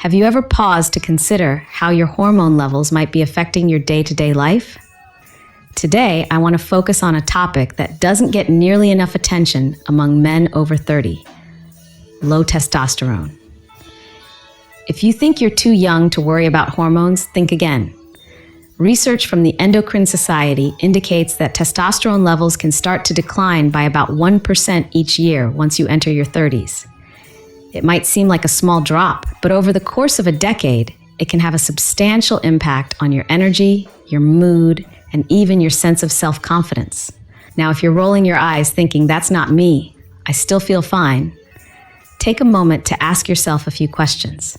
Have you ever paused to consider how your hormone levels might be affecting your day-to-day life? Today, I want to focus on a topic that doesn't get nearly enough attention among men over 30: low testosterone. If you think you're too young to worry about hormones, think again. Research from the Endocrine Society indicates that testosterone levels can start to decline by about 1% each year once you enter your 30s. It might seem like a small drop, but over the course of a decade, it can have a substantial impact on your energy, your mood, and even your sense of self-confidence. Now, if you're rolling your eyes thinking, "That's not me, I still feel fine," take a moment to ask yourself a few questions.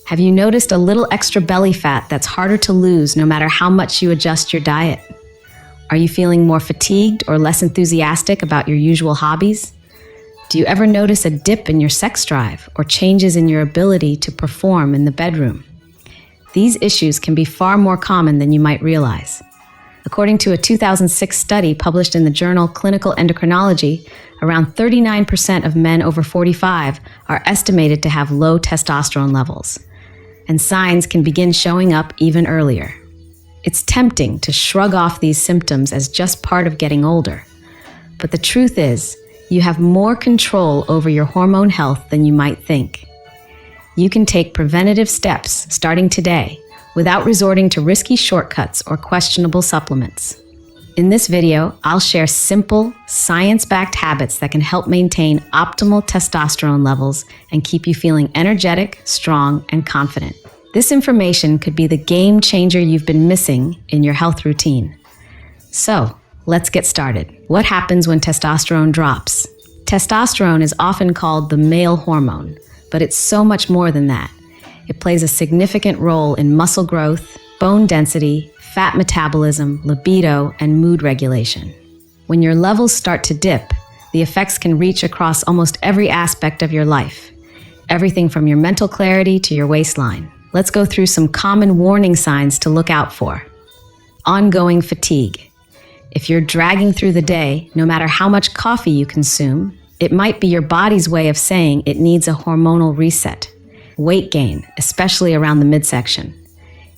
Have you noticed a little extra belly fat that's harder to lose no matter how much you adjust your diet? Are you feeling more fatigued or less enthusiastic about your usual hobbies? Do you ever notice a dip in your sex drive or changes in your ability to perform in the bedroom? These issues can be far more common than you might realize. According to a 2006 study published in the journal Clinical Endocrinology, around 39% of men over 45 are estimated to have low testosterone levels, and signs can begin showing up even earlier. It's tempting to shrug off these symptoms as just part of getting older, but the truth is, you have more control over your hormone health than you might think. You can take preventative steps starting today without resorting to risky shortcuts or questionable supplements. In this video, I'll share simple, science-backed habits that can help maintain optimal testosterone levels and keep you feeling energetic, strong, and confident. This information could be the game changer you've been missing in your health routine. So, let's get started. What happens when testosterone drops? Testosterone is often called the male hormone, but it's so much more than that. It plays a significant role in muscle growth, bone density, fat metabolism, libido, and mood regulation. When your levels start to dip, the effects can reach across almost every aspect of your life, everything from your mental clarity to your waistline. Let's go through some common warning signs to look out for. Ongoing fatigue. If you're dragging through the day, no matter how much coffee you consume, it might be your body's way of saying it needs a hormonal reset. Weight gain, especially around the midsection.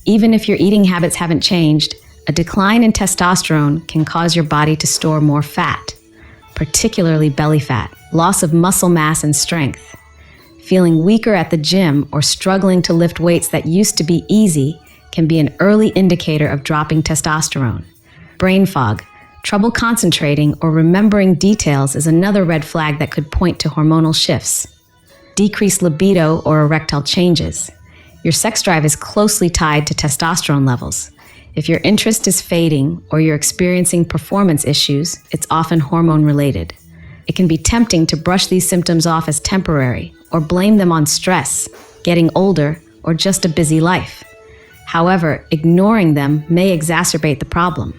Even if your eating habits haven't changed, a decline in testosterone can cause your body to store more fat, particularly belly fat. Loss of muscle mass and strength. Feeling weaker at the gym or struggling to lift weights that used to be easy can be an early indicator of dropping testosterone. Brain fog, trouble concentrating or remembering details is another red flag that could point to hormonal shifts. Decreased libido or erectile changes. Your sex drive is closely tied to testosterone levels. If your interest is fading or you're experiencing performance issues, it's often hormone-related. It can be tempting to brush these symptoms off as temporary or blame them on stress, getting older, or just a busy life. However, ignoring them may exacerbate the problem.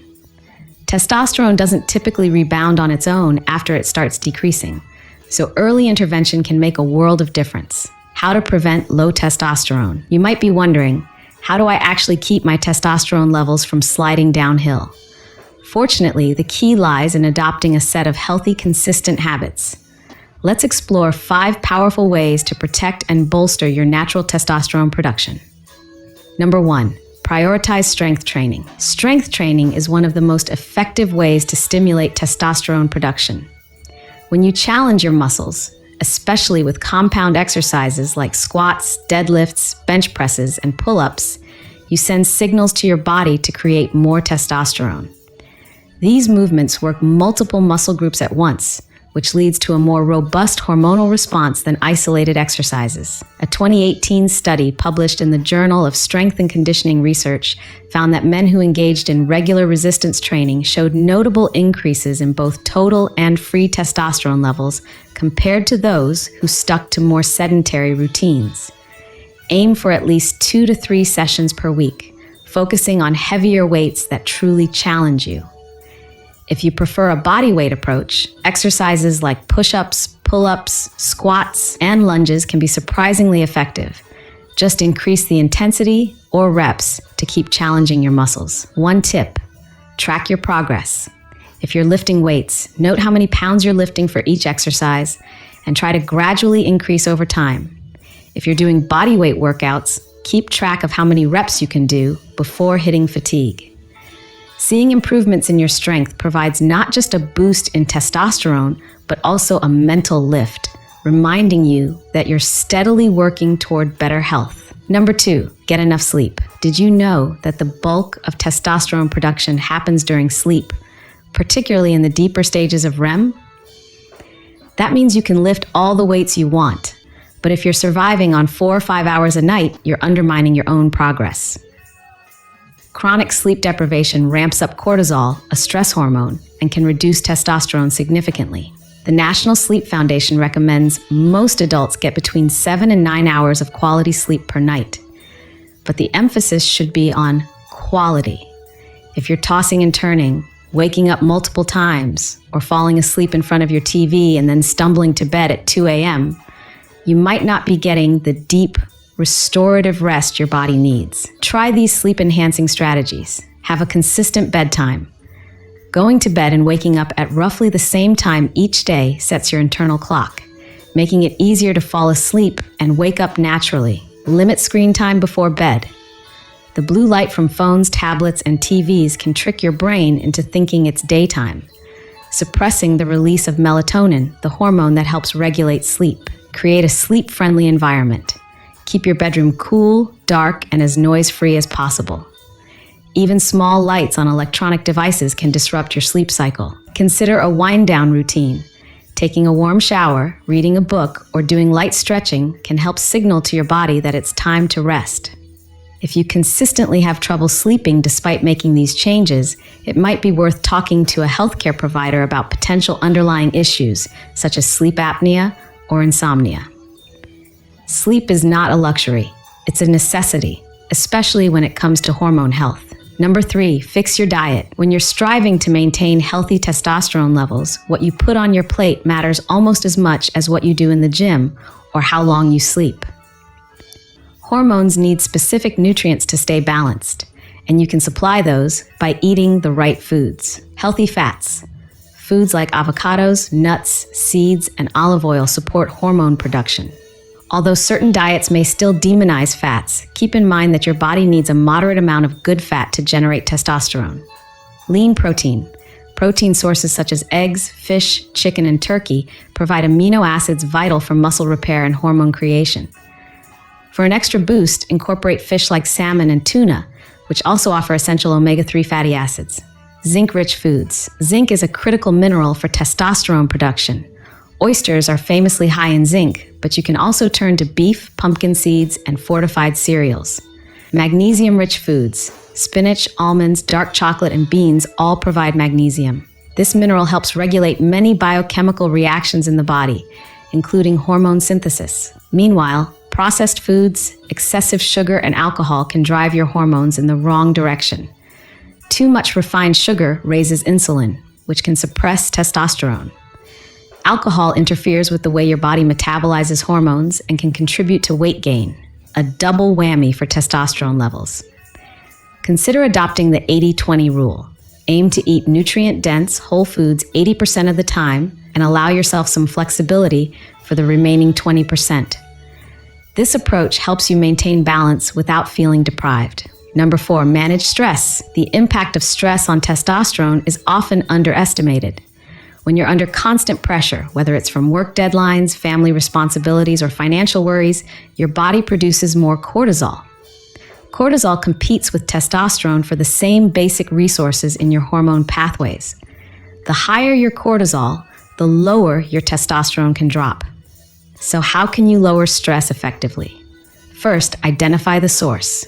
Testosterone doesn't typically rebound on its own after it starts decreasing, so early intervention can make a world of difference. How to prevent low testosterone? You might be wondering, how do I actually keep my testosterone levels from sliding downhill? Fortunately, the key lies in adopting a set of healthy, consistent habits. Let's explore 5 powerful ways to protect and bolster your natural testosterone production. Number 1. Prioritize strength training. Strength training is one of the most effective ways to stimulate testosterone production. When you challenge your muscles, especially with compound exercises like squats, deadlifts, bench presses, and pull-ups, you send signals to your body to create more testosterone. These movements work multiple muscle groups at once, which leads to a more robust hormonal response than isolated exercises. A 2018 study published in the Journal of Strength and Conditioning Research found that men who engaged in regular resistance training showed notable increases in both total and free testosterone levels compared to those who stuck to more sedentary routines. Aim for at least 2 to 3 sessions per week, focusing on heavier weights that truly challenge you. If you prefer a body weight approach, exercises like push-ups, pull-ups, squats, and lunges can be surprisingly effective. Just increase the intensity or reps to keep challenging your muscles. One tip, track your progress. If you're lifting weights, note how many pounds you're lifting for each exercise and try to gradually increase over time. If you're doing bodyweight workouts, keep track of how many reps you can do before hitting fatigue. Seeing improvements in your strength provides not just a boost in testosterone, but also a mental lift, reminding you that you're steadily working toward better health. Number 2, get enough sleep. Did you know that the bulk of testosterone production happens during sleep, particularly in the deeper stages of REM? That means you can lift all the weights you want, but if you're surviving on 4 or 5 hours a night, you're undermining your own progress. Chronic sleep deprivation ramps up cortisol, a stress hormone, and can reduce testosterone significantly. The National Sleep Foundation recommends most adults get between 7 and 9 hours of quality sleep per night. But the emphasis should be on quality. If you're tossing and turning, waking up multiple times, or falling asleep in front of your TV and then stumbling to bed at 2 a.m., you might not be getting the deep, restorative rest your body needs. Try these sleep-enhancing strategies. Have a consistent bedtime. Going to bed and waking up at roughly the same time each day sets your internal clock, making it easier to fall asleep and wake up naturally. Limit screen time before bed. The blue light from phones, tablets, and TVs can trick your brain into thinking it's daytime, suppressing the release of melatonin, the hormone that helps regulate sleep. Create a sleep-friendly environment. Keep your bedroom cool, dark, and as noise-free as possible. Even small lights on electronic devices can disrupt your sleep cycle. Consider a wind-down routine. Taking a warm shower, reading a book, or doing light stretching can help signal to your body that it's time to rest. If you consistently have trouble sleeping despite making these changes, it might be worth talking to a healthcare provider about potential underlying issues, such as sleep apnea or insomnia. Sleep is not a luxury. It's a necessity, especially when it comes to hormone health. Number 3, fix your diet. When you're striving to maintain healthy testosterone levels, what you put on your plate matters almost as much as what you do in the gym or how long you sleep. Hormones need specific nutrients to stay balanced, and you can supply those by eating the right foods. Healthy fats. Foods like avocados, nuts, seeds, and olive oil support hormone production. Although certain diets may still demonize fats, keep in mind that your body needs a moderate amount of good fat to generate testosterone. Lean protein. Protein sources such as eggs, fish, chicken, and turkey provide amino acids vital for muscle repair and hormone creation. For an extra boost, incorporate fish like salmon and tuna, which also offer essential omega-3 fatty acids. Zinc-rich foods. Zinc is a critical mineral for testosterone production. Oysters are famously high in zinc, but you can also turn to beef, pumpkin seeds, and fortified cereals. Magnesium-rich foods. Spinach, almonds, dark chocolate, and beans all provide magnesium. This mineral helps regulate many biochemical reactions in the body, including hormone synthesis. Meanwhile, processed foods, excessive sugar, and alcohol can drive your hormones in the wrong direction. Too much refined sugar raises insulin, which can suppress testosterone. Alcohol interferes with the way your body metabolizes hormones and can contribute to weight gain, a double whammy for testosterone levels. Consider adopting the 80-20 rule. Aim to eat nutrient-dense, whole foods 80% of the time and allow yourself some flexibility for the remaining 20%. This approach helps you maintain balance without feeling deprived. Number 4, manage stress. The impact of stress on testosterone is often underestimated. When you're under constant pressure, whether it's from work deadlines, family responsibilities, or financial worries, your body produces more cortisol. Cortisol competes with testosterone for the same basic resources in your hormone pathways. The higher your cortisol, the lower your testosterone can drop. So how can you lower stress effectively? First, identify the source.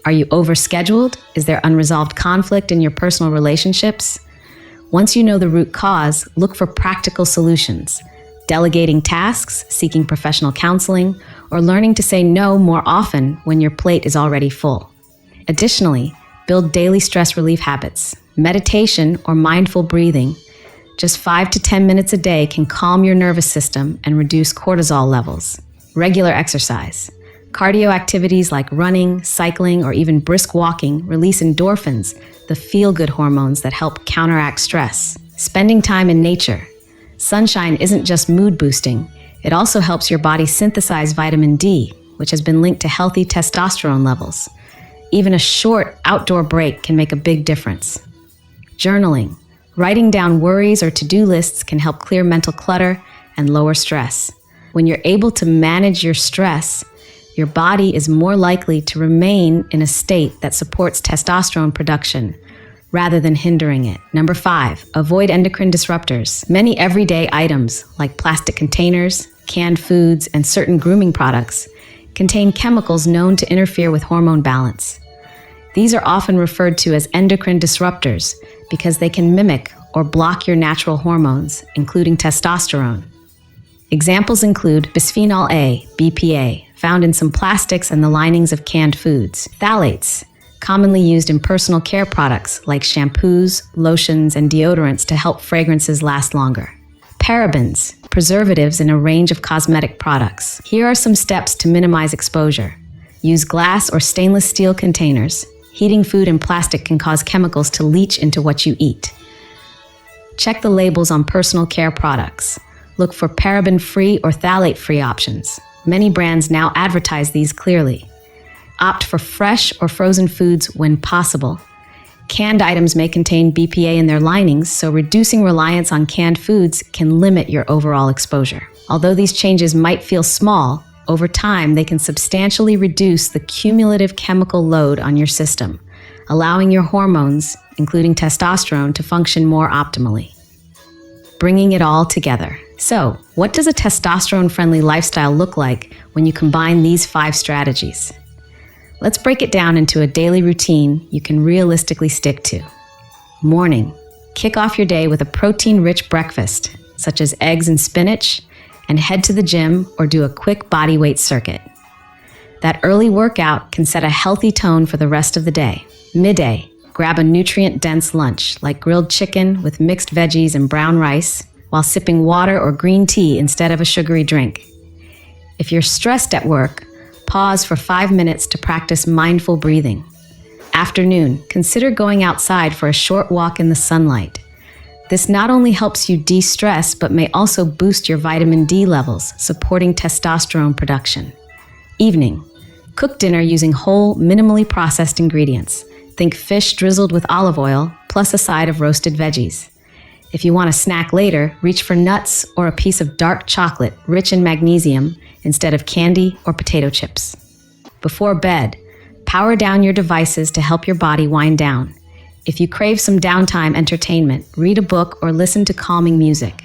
Are you overscheduled? Is there unresolved conflict in your personal relationships? Once you know the root cause, look for practical solutions. Delegating tasks, seeking professional counseling, or learning to say no more often when your plate is already full. Additionally, build daily stress relief habits. Meditation or mindful breathing, just 5 to 10 minutes a day, can calm your nervous system and reduce cortisol levels. Regular exercise. Cardio activities like running, cycling, or even brisk walking release endorphins, the feel-good hormones that help counteract stress. Spending time in nature. Sunshine isn't just mood boosting, it also helps your body synthesize vitamin D, which has been linked to healthy testosterone levels. Even a short outdoor break can make a big difference. Journaling. Writing down worries or to-do lists can help clear mental clutter and lower stress. When you're able to manage your stress, your body is more likely to remain in a state that supports testosterone production rather than hindering it. Number 5, avoid endocrine disruptors. Many everyday items like plastic containers, canned foods, and certain grooming products contain chemicals known to interfere with hormone balance. These are often referred to as endocrine disruptors because they can mimic or block your natural hormones, including testosterone. Examples include bisphenol A, BPA, found in some plastics and the linings of canned foods. Phthalates, commonly used in personal care products like shampoos, lotions, and deodorants to help fragrances last longer. Parabens, preservatives in a range of cosmetic products. Here are some steps to minimize exposure. Use glass or stainless steel containers. Heating food in plastic can cause chemicals to leach into what you eat. Check the labels on personal care products. Look for paraben-free or phthalate-free options. Many brands now advertise these clearly. Opt for fresh or frozen foods when possible. Canned items may contain BPA in their linings, so reducing reliance on canned foods can limit your overall exposure. Although these changes might feel small, over time they can substantially reduce the cumulative chemical load on your system, allowing your hormones, including testosterone, to function more optimally. Bringing it all together. So, what does a testosterone-friendly lifestyle look like when you combine these 5 strategies? Let's break it down into a daily routine you can realistically stick to. Morning. Kick off your day with a protein-rich breakfast, such as eggs and spinach, and head to the gym or do a quick body weight circuit. That early workout can set a healthy tone for the rest of the day. Midday. Grab a nutrient-dense lunch, like grilled chicken with mixed veggies and brown rice, while sipping water or green tea instead of a sugary drink. If you're stressed at work, pause for 5 minutes to practice mindful breathing. Afternoon, consider going outside for a short walk in the sunlight. This not only helps you de-stress, but may also boost your vitamin D levels, supporting testosterone production. Evening, cook dinner using whole, minimally processed ingredients. Think fish drizzled with olive oil, plus a side of roasted veggies. If you want a snack later, reach for nuts or a piece of dark chocolate rich in magnesium instead of candy or potato chips. Before bed, power down your devices to help your body wind down. If you crave some downtime entertainment, read a book or listen to calming music.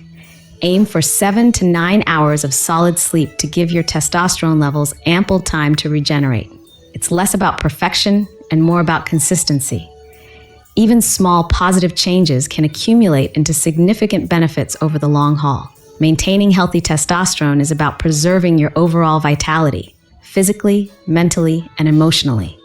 Aim for 7 to 9 hours of solid sleep to give your testosterone levels ample time to regenerate. It's less about perfection and more about consistency. Even small positive changes can accumulate into significant benefits over the long haul. Maintaining healthy testosterone is about preserving your overall vitality, physically, mentally, and emotionally.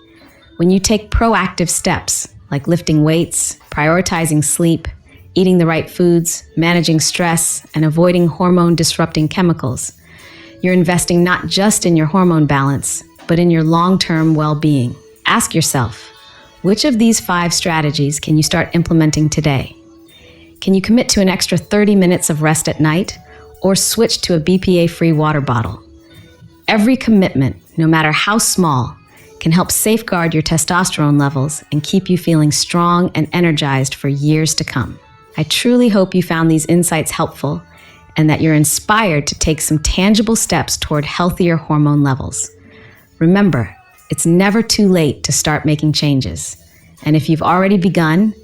When you take proactive steps, like lifting weights, prioritizing sleep, eating the right foods, managing stress, and avoiding hormone-disrupting chemicals, you're investing not just in your hormone balance, but in your long-term well-being. Ask yourself, which of these 5 strategies can you start implementing today? Can you commit to an extra 30 minutes of rest at night or switch to a BPA-free water bottle? Every commitment, no matter how small, can help safeguard your testosterone levels and keep you feeling strong and energized for years to come. I truly hope you found these insights helpful and that you're inspired to take some tangible steps toward healthier hormone levels. Remember, it's never too late to start making changes. And if you've already begun,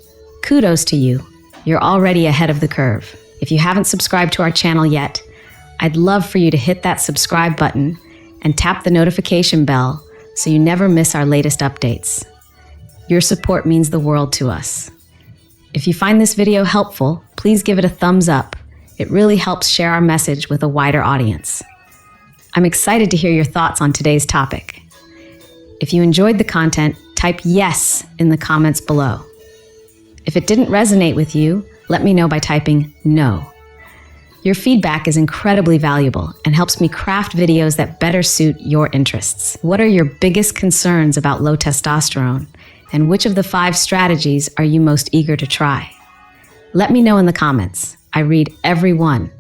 kudos to you. You're already ahead of the curve. If you haven't subscribed to our channel yet, I'd love for you to hit that subscribe button and tap the notification bell so you never miss our latest updates. Your support means the world to us. If you find this video helpful, please give it a thumbs up. It really helps share our message with a wider audience. I'm excited to hear your thoughts on today's topic. If you enjoyed the content, type yes in the comments below. If it didn't resonate with you, let me know by typing no. Your feedback is incredibly valuable and helps me craft videos that better suit your interests. What are your biggest concerns about low testosterone? And which of the 5 strategies are you most eager to try? Let me know in the comments. I read every one.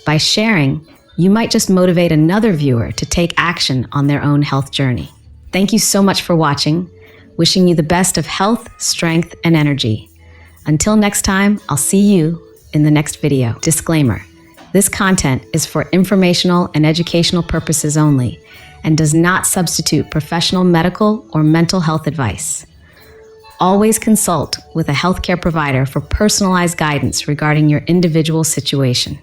By sharing, You might just motivate another viewer to take action on their own health journey. Thank you so much for watching. Wishing you the best of health, strength, and energy. Until next time, I'll see you in the next video. Disclaimer: this content is for informational and educational purposes only and does not substitute professional medical or mental health advice. Always consult with a healthcare provider for personalized guidance regarding your individual situation.